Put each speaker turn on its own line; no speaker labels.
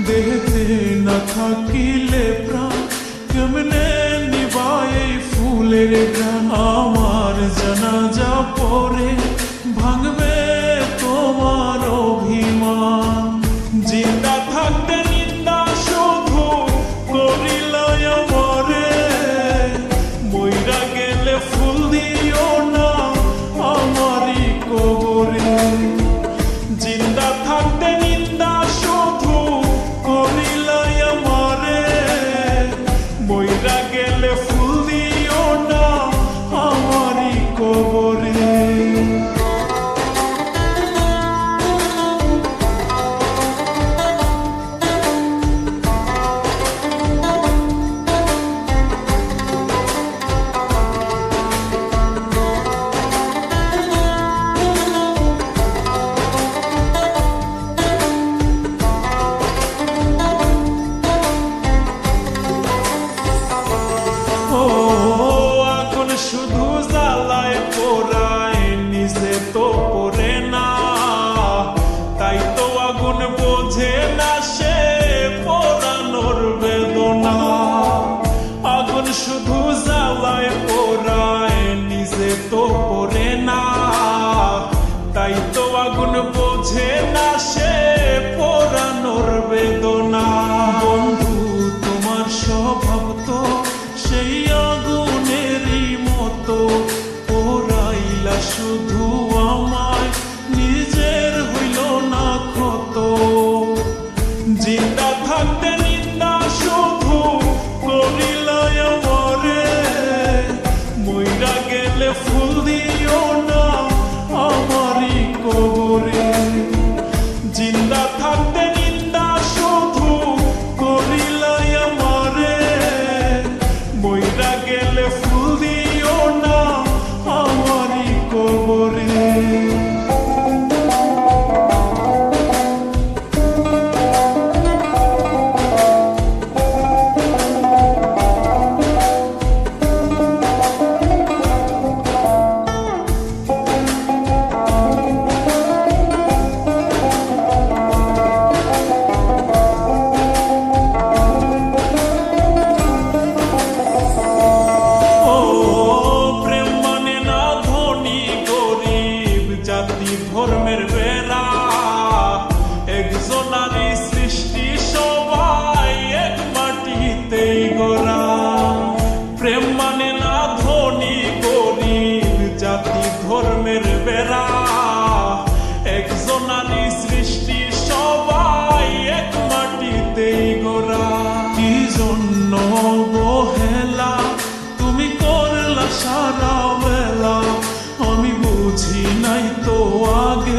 দেহতে না থাকিলে প্রাণ কেমনে নিবায় এই ফুলের গান। আমার জানাজা পরে ভাঙবে তোমার অভিমান। জিন্দা থাকতে নিন্দা শুধু করিলা আমারে, মইরা গেলে ফুল দিও না আমারই কবরে। জিন্দা থাকতে নিন্দা শুধু করিলা আমারে, মইরা গেলে ফুল দিও না আমারই কবরে। শুধু জ্বালায় পোড়ায় নিজে তো পড়ে না, তাই তো আগুন বোঝে না সে পোড়ানোর বেদনা। আগুন শুধু জ্বালায় পোড়ায় নিজে তো পড়ে না, তাই তো আগুন বোঝে না সে পোড়ানোর বেদনা। বন্ধু তোমার স্বভাব তো সেই আগুনেরই মতো, পোড়াইলা শুধু আমায় নিজের হইল না ক্ষত। জিন্দা থাকতে নিন্দা শুধু করিলা আমারে, মইরা গেলে ফুল দিও না আমারই কবরে। জিন্দা থাকতে নিন্দা শুধু করিলা আমারে, মইরা গেলে ফুল দিও না আমারই কবরে। ধর্মের বেড়া একজনারই সৃষ্টি, সবাই এক মাটিতেই গড়া। প্রেম মানে না ধনী গরিব জাতি ধর্মের বেড়া, একজনারই সৃষ্টি সবাই এক মাটিতেই গড়া। কি জন্য অবহেলা তুমি করলা সারা বেলা, আমি বুঝি নাই তো আগে